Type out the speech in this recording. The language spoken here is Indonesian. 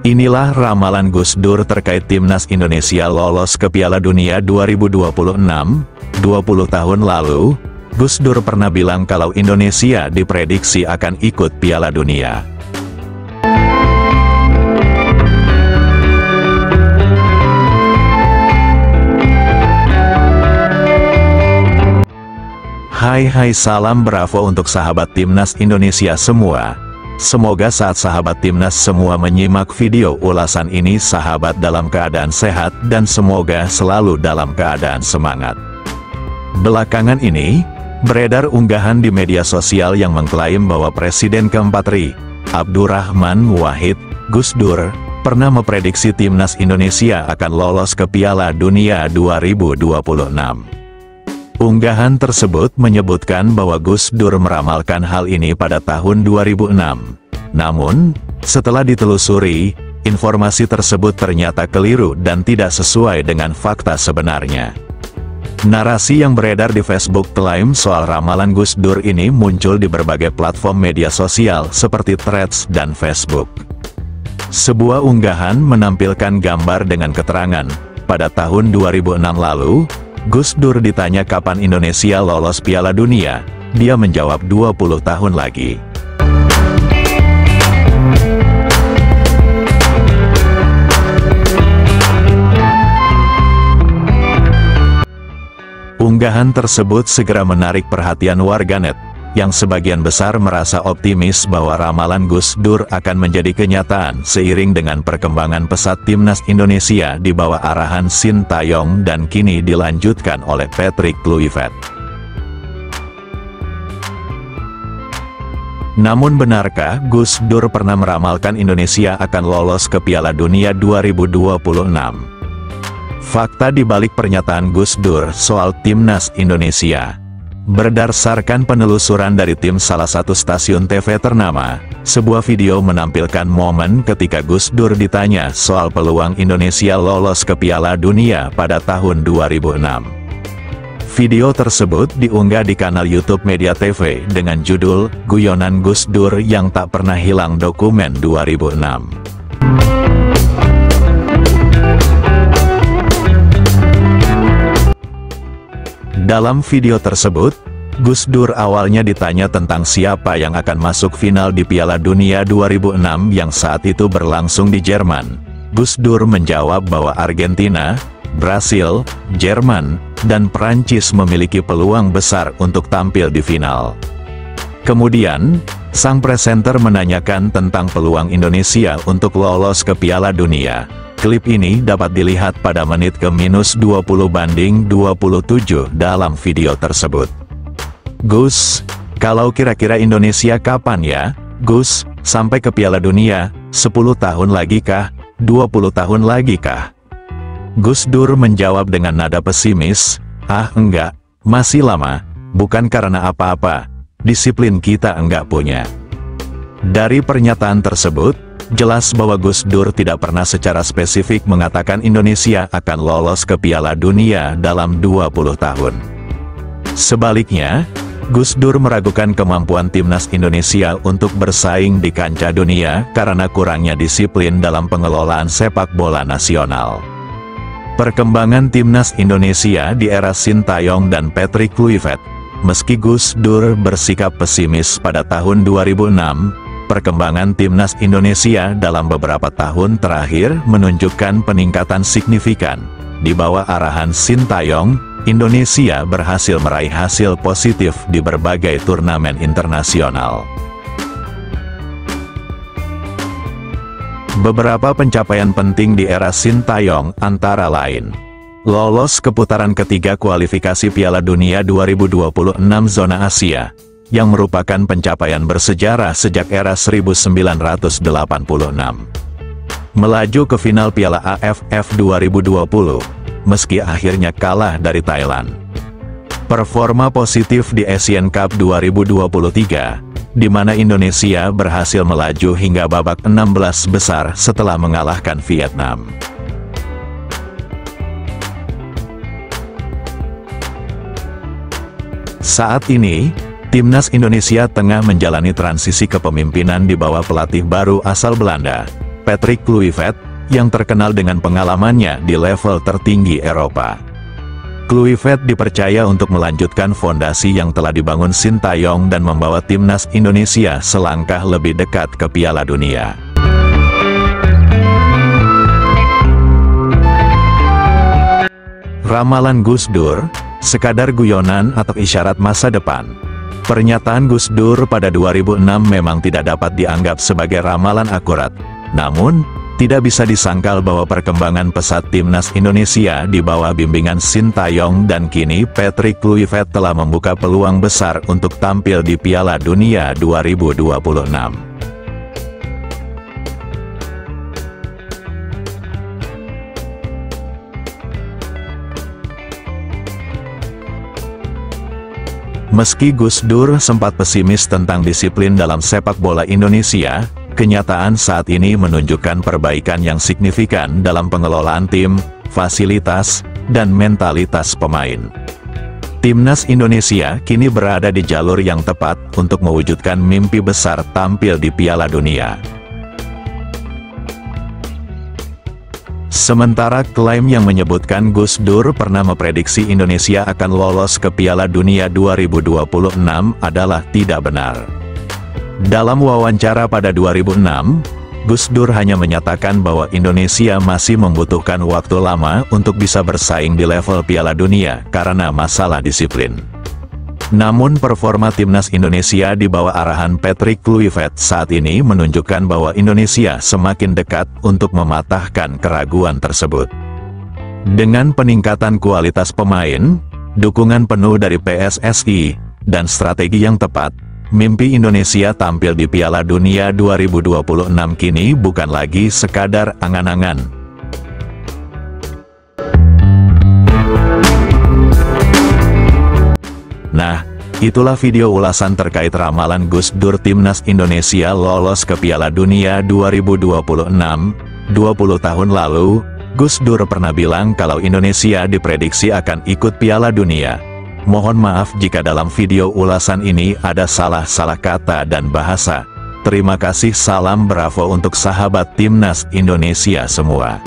Inilah ramalan Gus Dur terkait Timnas Indonesia lolos ke Piala Dunia 2026. 20 tahun lalu, Gus Dur pernah bilang kalau Indonesia diprediksi akan ikut Piala Dunia. Hai salam bravo untuk sahabat Timnas Indonesia semua. Semoga saat sahabat Timnas semua menyimak video ulasan ini sahabat dalam keadaan sehat dan semoga selalu dalam keadaan semangat. Belakangan ini, beredar unggahan di media sosial yang mengklaim bahwa Presiden keempat RI, Abdurrahman Wahid, Gus Dur, pernah memprediksi Timnas Indonesia akan lolos ke Piala Dunia 2026. Unggahan tersebut menyebutkan bahwa Gus Dur meramalkan hal ini pada tahun 2006. Namun, setelah ditelusuri, informasi tersebut ternyata keliru dan tidak sesuai dengan fakta sebenarnya. Narasi yang beredar di Facebook klaim soal ramalan Gus Dur ini muncul di berbagai platform media sosial seperti Threads dan Facebook. Sebuah unggahan menampilkan gambar dengan keterangan, pada tahun 2006 lalu, Gus Dur ditanya kapan Indonesia lolos Piala Dunia, dia menjawab 20 tahun lagi. Unggahan tersebut segera menarik perhatian warganet, yang sebagian besar merasa optimis bahwa ramalan Gus Dur akan menjadi kenyataan seiring dengan perkembangan pesat Timnas Indonesia di bawah arahan Sintayong dan kini dilanjutkan oleh Patrick Kluivert. Namun benarkah Gus Dur pernah meramalkan Indonesia akan lolos ke Piala Dunia 2026? Fakta di balik pernyataan Gus Dur soal Timnas Indonesia. Berdasarkan penelusuran dari tim salah satu stasiun TV ternama, sebuah video menampilkan momen ketika Gus Dur ditanya soal peluang Indonesia lolos ke Piala Dunia pada tahun 2006. Video tersebut diunggah di kanal YouTube Media TV dengan judul "Guyonan Gus Dur yang Tak Pernah Hilang Dokumen 2006". Dalam video tersebut, Gus Dur awalnya ditanya tentang siapa yang akan masuk final di Piala Dunia 2006 yang saat itu berlangsung di Jerman. Gus Dur menjawab bahwa Argentina, Brasil, Jerman, dan Prancis memiliki peluang besar untuk tampil di final. Kemudian, sang presenter menanyakan tentang peluang Indonesia untuk lolos ke Piala Dunia. Klip ini dapat dilihat pada menit ke-20/27 dalam video tersebut. Gus, kalau kira-kira Indonesia kapan ya? Gus, sampai ke Piala Dunia, 10 tahun lagi kah? 20 tahun lagi kah? Gus Dur menjawab dengan nada pesimis, enggak, masih lama, bukan karena apa-apa, disiplin kita enggak punya. Dari pernyataan tersebut, jelas bahwa Gus Dur tidak pernah secara spesifik mengatakan Indonesia akan lolos ke Piala Dunia dalam 20 tahun. Sebaliknya, Gus Dur meragukan kemampuan Timnas Indonesia untuk bersaing di kancah dunia karena kurangnya disiplin dalam pengelolaan sepak bola nasional. Perkembangan Timnas Indonesia di era Sintayong dan Patrick Kluivert, meski Gus Dur bersikap pesimis pada tahun 2006, perkembangan Timnas Indonesia dalam beberapa tahun terakhir menunjukkan peningkatan signifikan. Di bawah arahan Sintayong, Indonesia berhasil meraih hasil positif di berbagai turnamen internasional. Beberapa pencapaian penting di era Sintayong antara lain: lolos ke putaran ketiga kualifikasi Piala Dunia 2026 zona Asia, yang merupakan pencapaian bersejarah sejak era 1986. Melaju ke final Piala AFF 2020, meski akhirnya kalah dari Thailand. Performa positif di Asian Cup 2023, di mana Indonesia berhasil melaju hingga babak 16 besar setelah mengalahkan Vietnam. Saat ini, Timnas Indonesia tengah menjalani transisi kepemimpinan di bawah pelatih baru asal Belanda, Patrick Kluivert, yang terkenal dengan pengalamannya di level tertinggi Eropa. Kluivert dipercaya untuk melanjutkan fondasi yang telah dibangun Sintayong dan membawa timnas Indonesia selangkah lebih dekat ke Piala Dunia. Ramalan Gus Dur, sekadar guyonan atau isyarat masa depan? Pernyataan Gus Dur pada 2006 memang tidak dapat dianggap sebagai ramalan akurat. Namun, tidak bisa disangkal bahwa perkembangan pesat timnas Indonesia di bawah bimbingan Sintayong dan kini Patrick Kluivert telah membuka peluang besar untuk tampil di Piala Dunia 2026. Meski Gus Dur sempat pesimis tentang disiplin dalam sepak bola Indonesia, kenyataan saat ini menunjukkan perbaikan yang signifikan dalam pengelolaan tim, fasilitas, dan mentalitas pemain. Timnas Indonesia kini berada di jalur yang tepat untuk mewujudkan mimpi besar tampil di Piala Dunia. Sementara klaim yang menyebutkan Gus Dur pernah memprediksi Indonesia akan lolos ke Piala Dunia 2026 adalah tidak benar. Dalam wawancara pada 2006, Gus Dur hanya menyatakan bahwa Indonesia masih membutuhkan waktu lama untuk bisa bersaing di level Piala Dunia karena masalah disiplin. Namun performa timnas Indonesia di bawah arahan Patrick Kluivert saat ini menunjukkan bahwa Indonesia semakin dekat untuk mematahkan keraguan tersebut. Dengan peningkatan kualitas pemain, dukungan penuh dari PSSI, dan strategi yang tepat, mimpi Indonesia tampil di Piala Dunia 2026 kini bukan lagi sekadar angan-angan. Nah, itulah video ulasan terkait ramalan Gus Dur timnas Indonesia lolos ke Piala Dunia 2026. 20 tahun lalu, Gus Dur pernah bilang kalau Indonesia diprediksi akan ikut Piala Dunia. Mohon maaf jika dalam video ulasan ini ada salah-salah kata dan bahasa. Terima kasih, salam bravo untuk sahabat timnas Indonesia semua.